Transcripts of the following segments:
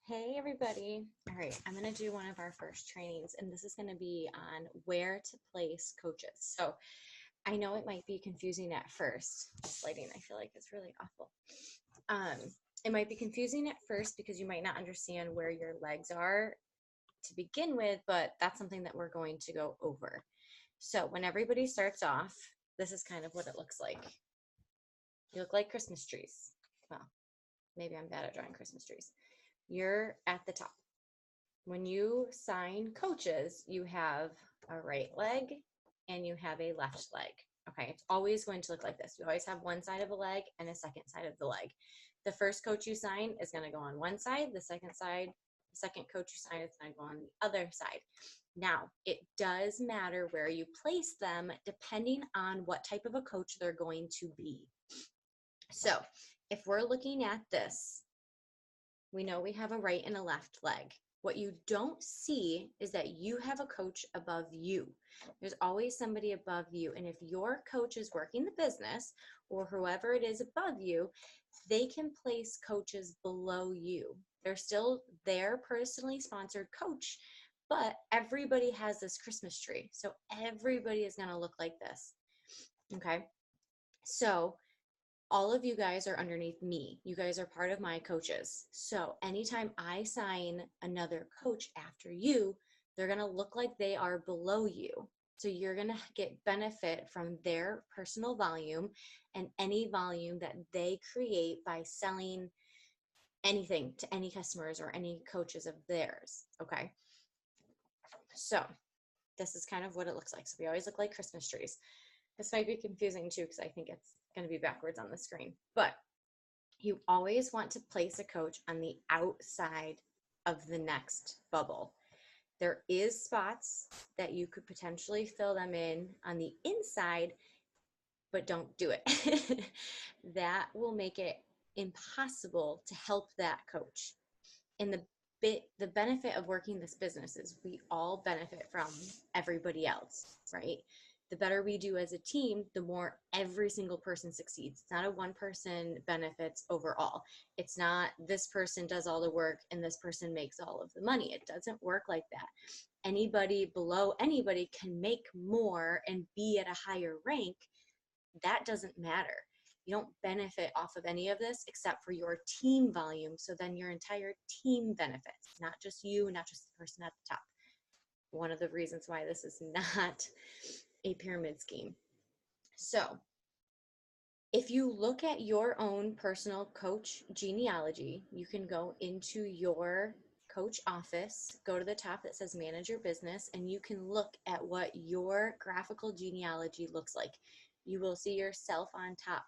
Hey everybody. All right, I'm going to do one of our first trainings, and this is going to be on where to place coaches. So I know it might be confusing at first. This lighting, I feel like, is really awful. Um, it might be confusing at first because you might not understand where your legs are to begin with, but that's something that we're going to go over. So when everybody starts off, this is kind of what it looks like. You look like Christmas trees. Well, maybe I'm bad at drawing Christmas trees. You're at the top. When you sign coaches, you have a right leg and you have a left leg. Okay, it's always going to look like this. You always have one side of a leg and a second side of the leg. The first coach you sign is going to go on one side, the second coach you sign is going to go on the other side. Now, it does matter where you place them depending on what type of a coach they're going to be. So, if we're looking at this, we know we have a right and a left leg. What you don't see is that you have a coach above you. There's always somebody above you. And if your coach is working the business or whoever it is above you, they can place coaches below you. They're still their personally sponsored coach, but everybody has this Christmas tree. So everybody is going to look like this. Okay. So all of you guys are underneath me. You guys are part of my coaches. So anytime I sign another coach after you, they're going to look like they are below you. So you're going to get benefit from their personal volume and any volume that they create by selling anything to any customers or any coaches of theirs. Okay. So this is kind of what it looks like. So we always look like Christmas trees. This might be confusing too, because I think it's going to be backwards on the screen, but you always want to place a coach on the outside of the next bubble. There is spots that you could potentially fill them in on the inside, but don't do it. That will make it impossible to help that coach. And the benefit of working this business is we all benefit from everybody else, right? The better we do as a team, the more every single person succeeds. It's not a one person benefits overall. It's not this person does all the work and this person makes all of the money. It doesn't work like that. Anybody below anybody can make more and be at a higher rank. That doesn't matter. You don't benefit off of any of this except for your team volume. So then your entire team benefits, not just you, not just the person at the top. One of the reasons why this is not a pyramid scheme. So if you look at your own personal coach genealogy, you can go into your coach office, go to the top that says manage your business, and you can look at what your graphical genealogy looks like. You will see yourself on top.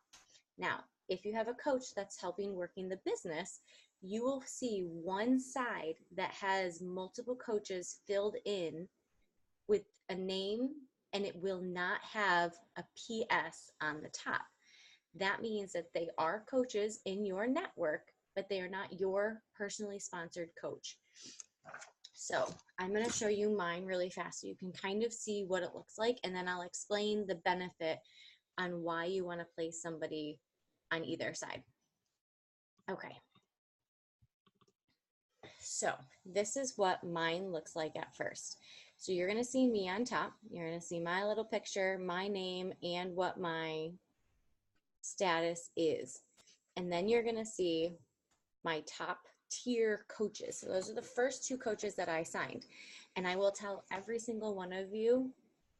Now, if you have a coach that's helping working the business, you will see one side that has multiple coaches filled in with a name, and it will not have a PS on the top. That means that they are coaches in your network, but they are not your personally sponsored coach. So I'm going to show you mine really fast so you can kind of see what it looks like, and then I'll explain the benefit on why you want to place somebody on either side. Okay. So this is what mine looks like at first. So you're going to see me on top. You're going to see my little picture, my name, and what my status is. And then you're going to see my top tier coaches. So those are the first two coaches that I signed. And I will tell every single one of you,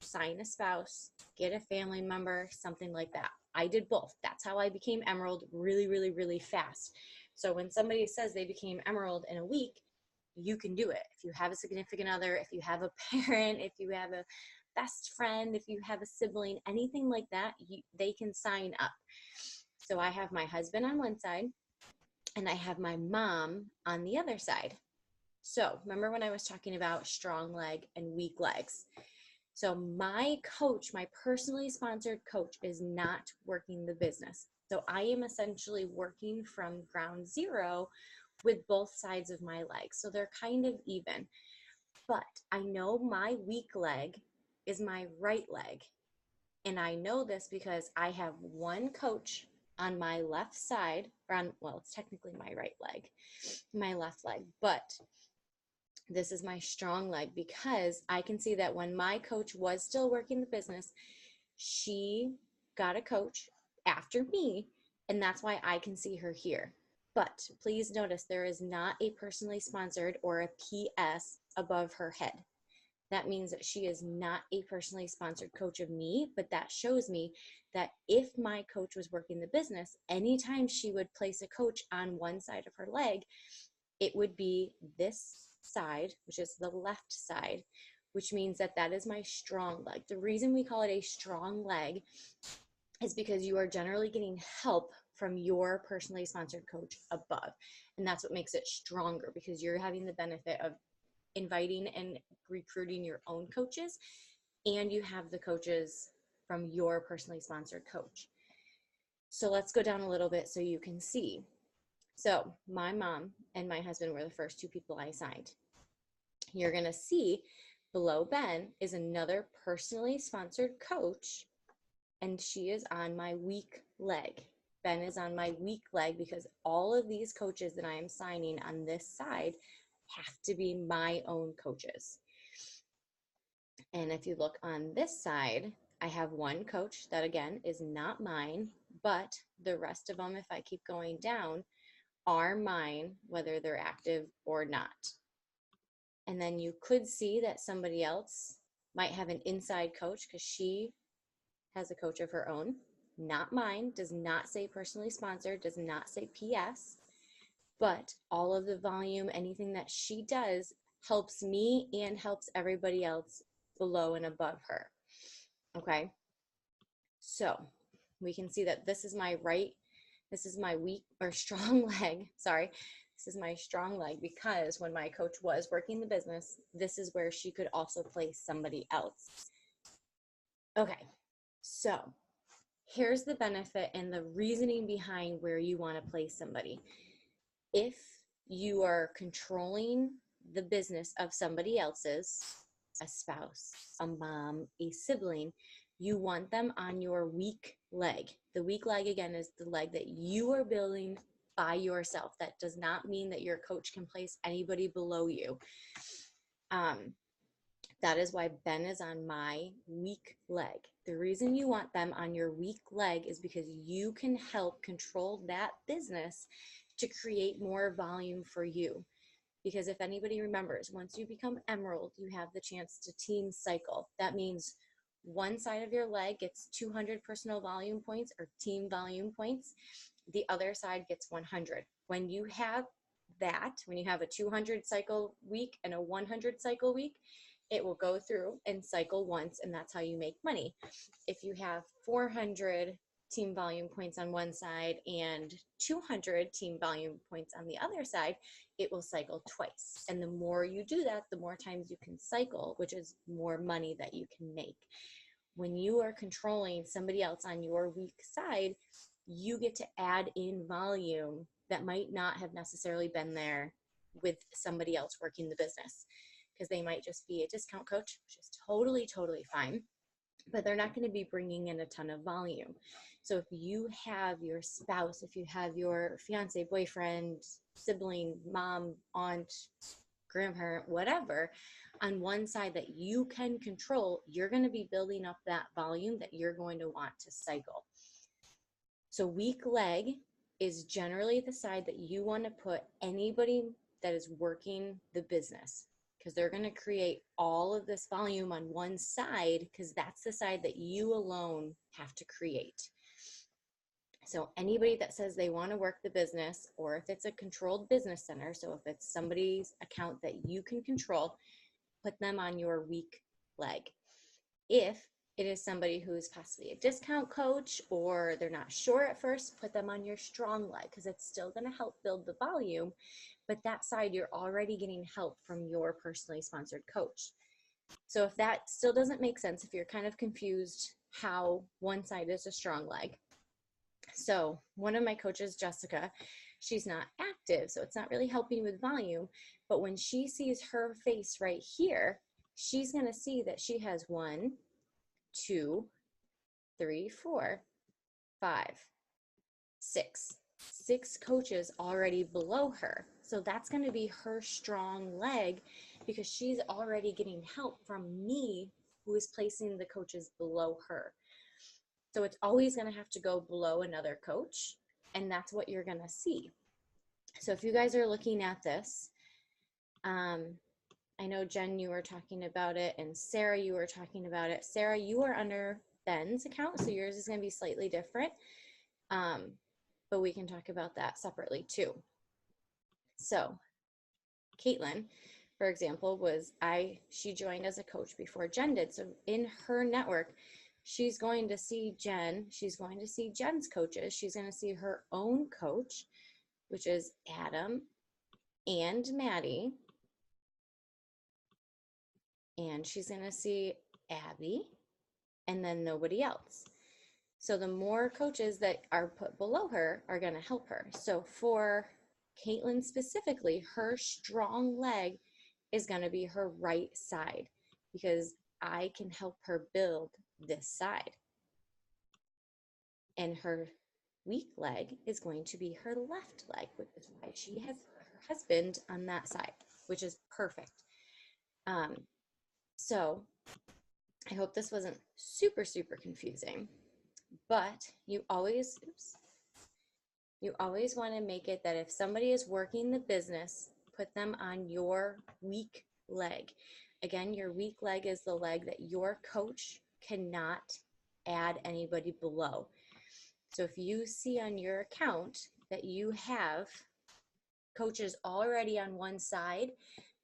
sign a spouse, get a family member, something like that. I did both. That's how I became Emerald really, really, really fast. So when somebody says they became Emerald in a week, you can do it. If you have a significant other, if you have a parent, if you have a best friend, if you have a sibling, anything like that, they can sign up. So I have my husband on one side and I have my mom on the other side. So remember when I was talking about strong leg and weak legs? So my coach, my personally sponsored coach, is not working the business. So I am essentially working from ground zero with both sides of my legs. So they're kind of even. But I know my weak leg is my right leg. And I know this because I have one coach on my left side, or on, well, it's technically my right leg, my left leg, but this is my strong leg because I can see that when my coach was still working the business, she got a coach after me, and that's why I can see her here. But please notice there is not a personally sponsored or a PS above her head. That means that she is not a personally sponsored coach of me, but that shows me that if my coach was working the business, anytime she would place a coach on one side of her leg, it would be this side, which is the left side, which means that that is my strong leg. The reason we call it a strong leg is because you are generally getting help from your personally sponsored coach above. And that's what makes it stronger, because you're having the benefit of inviting and recruiting your own coaches, and you have the coaches from your personally sponsored coach. So let's go down a little bit so you can see. So my mom and my husband were the first two people I signed. You're going to see below Ben is another personally sponsored coach, and she is on my weak leg. Ben is on my weak leg because all of these coaches that I am signing on this side have to be my own coaches. And if you look on this side, I have one coach that, again, is not mine, but the rest of them, if I keep going down, are mine, whether they're active or not. And then you could see that somebody else might have an inside coach because she has a coach of her own, not mine, does not say personally sponsored, does not say PS, but all of the volume, anything that she does helps me and helps everybody else below and above her. Okay, so we can see that this is my right, this is my weak or strong leg, sorry. This is my strong leg because when my coach was working the business, this is where she could also place somebody else. Okay, so here's the benefit and the reasoning behind where you want to place somebody. If you are controlling the business of somebody else's, a spouse, a mom, a sibling, you want them on your weak leg. The weak leg, again, is the leg that you are building by yourself. That does not mean that your coach can place anybody below you. That is why Ben is on my weak leg. The reason you want them on your weak leg is because you can help control that business to create more volume for you. Because if anybody remembers, once you become Emerald, you have the chance to team cycle. That means one side of your leg gets 200 personal volume points or team volume points. The other side gets 100. When you have that, when you have a 200 cycle week and a 100 cycle week, it will go through and cycle once, and that's how you make money. If you have 400 team volume points on one side and 200 team volume points on the other side, it will cycle twice. And the more you do that, the more times you can cycle, which is more money that you can make. When you are controlling somebody else on your weak side, you get to add in volume that might not have necessarily been there with somebody else working the business, because they might just be a discount coach, which is totally, totally fine, but they're not going to be bringing in a ton of volume. So if you have your spouse, if you have your fiance, boyfriend, sibling, mom, aunt, grandparent, whatever, on one side that you can control, you're going to be building up that volume that you're going to want to cycle. So weak leg is generally the side that you want to put anybody that is working the business, because they're going to create all of this volume on one side, because that's the side that you alone have to create. So anybody that says they want to work the business, or if it's a controlled business center, so if it's somebody's account that you can control, put them on your weak leg. If it is somebody who is possibly a discount coach or they're not sure at first, put them on your strong leg, because it's still going to help build the volume, but that side you're already getting help from your personally sponsored coach. So if that still doesn't make sense, if you're kind of confused how one side is a strong leg. So one of my coaches, Jessica, she's not active, so it's not really helping with volume, but when she sees her face right here, she's going to see that she has 1, 2, 3, 4, 5, six coaches already below her. So that's going to be her strong leg because she's already getting help from me, who is placing the coaches below her. So it's always going to have to go below another coach, and that's what you're going to see. So if you guys are looking at this, I know Jen, you were talking about it, and Sarah, you were talking about it. Sarah, you are under Ben's account, so yours is going to be slightly different. But we can talk about that separately too. So Caitlin, for example, she joined as a coach before Jen did. So in her network, she's going to see Jen, she's going to see Jen's coaches, she's going to see her own coach, which is Adam and Maddie, and she's going to see Abby, and then nobody else. So the more coaches that are put below her are going to help her. So for Caitlin specifically, her strong leg is going to be her right side because I can help her build this side. And her weak leg is going to be her left leg, which is why she has her husband on that side, which is perfect. So I hope this wasn't super, super confusing, but you always want to make it that if somebody is working the business, put them on your weak leg. Again, your weak leg is the leg that your coach cannot add anybody below. So if you see on your account that you have coaches already on one side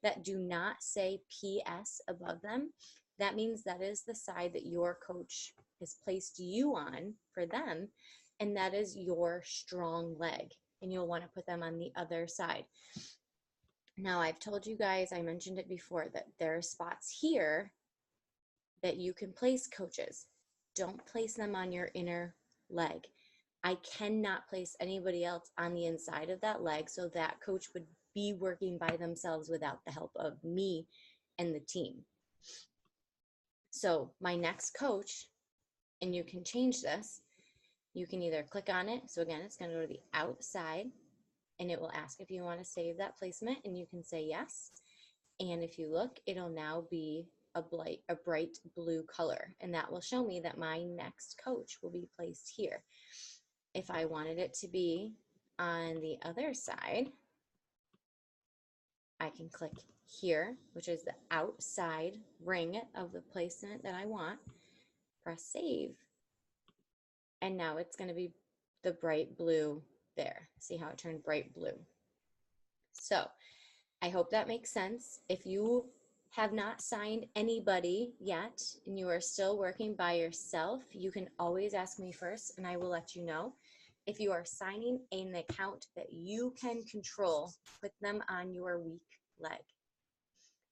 that do not say PS above them, that means that is the side that your coach has placed you on for them, and that is your strong leg, and you'll want to put them on the other side. Now, I've told you guys, I mentioned it before, that there are spots here that you can place coaches. Don't place them on your inner leg. I cannot place anybody else on the inside of that leg, so that coach would be working by themselves without the help of me and the team. So my next coach, and you can change this, you can either click on it. So again, it's going to go to the outside, and it will ask if you want to save that placement, and you can say yes. And if you look, it'll now be a bright blue color, and that will show me that my next coach will be placed here. If I wanted it to be on the other side, I can click here, which is the outside ring of the placement that I want, press save, and now it's going to be the bright blue there. See how it turned bright blue? So I hope that makes sense. If you have not signed anybody yet and you are still working by yourself, you can always ask me first and I will let you know. If you are signing an account that you can control, put them on your weak leg.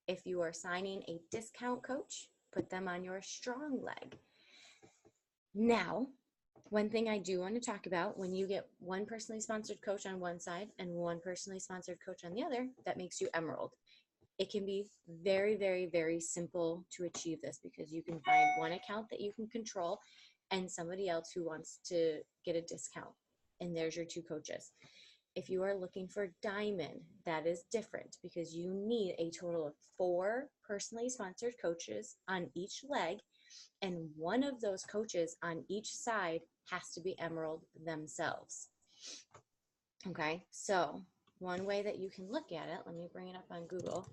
If you are signing a discount coach, put them on your strong leg. Now, one thing I do want to talk about, when you get one personally sponsored coach on one side and one personally sponsored coach on the other, that makes you emerald. It can be very, very, very simple to achieve this because you can find one account that you can control and somebody else who wants to get a discount. And there's your two coaches. If you are looking for diamond, that is different because you need a total of 4 personally sponsored coaches on each leg, and one of those coaches on each side has to be emerald themselves. Okay, so one way that you can look at it, let me bring it up on Google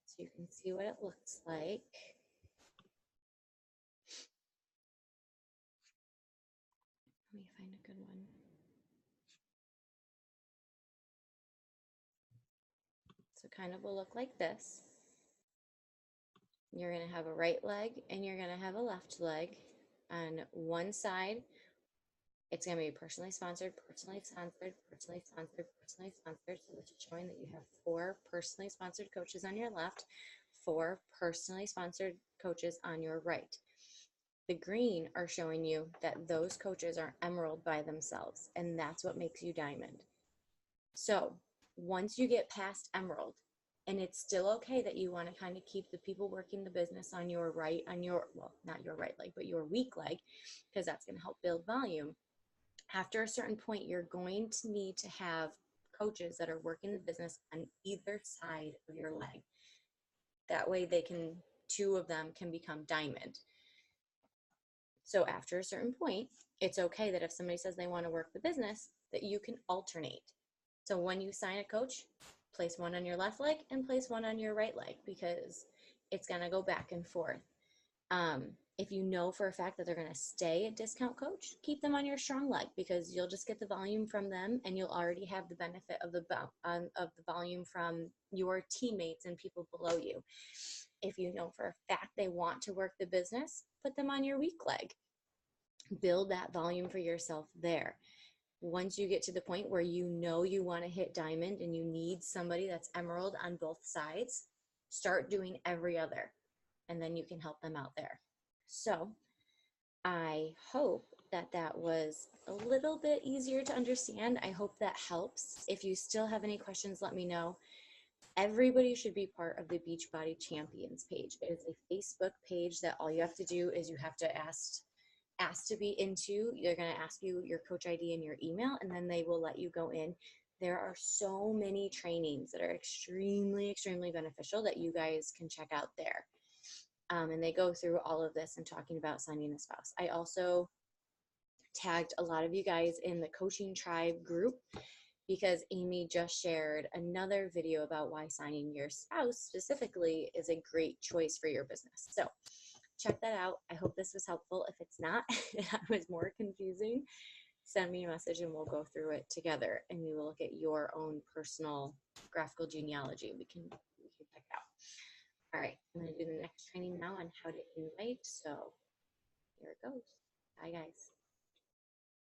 so you can see what it looks like. Let me find a good one. So kind of will look like this. You're going to have a right leg and you're going to have a left leg. On one side, it's going to be personally sponsored, personally sponsored, personally sponsored, personally sponsored. So this is showing that you have 4 personally sponsored coaches on your left, 4 personally sponsored coaches on your right. The green are showing you that those coaches are emerald by themselves, and that's what makes you diamond. So once you get past emerald, And it's still okay that you want to kind of keep the people working the business on your right, well, not your right leg, but your weak leg, because that's going to help build volume. After a certain point, you're going to need to have coaches that are working the business on either side of your leg. That way two of them can become diamond. So after a certain point, it's okay that if somebody says they want to work the business, that you can alternate. So when you sign a coach, place one on your left leg and place one on your right leg, because it's going to go back and forth. If you know for a fact that they're going to stay a discount coach, keep them on your strong leg, because you'll just get the volume from them, and you'll already have the benefit of the volume from your teammates and people below you. If you know for a fact they want to work the business, put them on your weak leg. Build that volume for yourself there. Once you get to the point where you know you want to hit diamond and you need somebody that's emerald on both sides, start doing every other, and then you can help them out there. So I hope that that was a little bit easier to understand. I hope that helps. If you still have any questions, let me know. Everybody should be part of the Beachbody Champions page. It is a Facebook page that all you have to do is you have to ask to be into. They're going to ask you your coach ID and your email, and then they will let you go in. There are so many trainings that are extremely, extremely beneficial that you guys can check out there. And they go through all of this and talking about signing a spouse. I also tagged a lot of you guys in the Coaching Tribe group, because Amy just shared another video about why signing your spouse specifically is a great choice for your business. So check that out. I hope this was helpful. If it's not, if that was more confusing, send me a message and we'll go through it together, and we will look at your own personal graphical genealogy. We can check it out. All right, I'm going to do the next training now on how to invite. So here it goes. Bye, guys.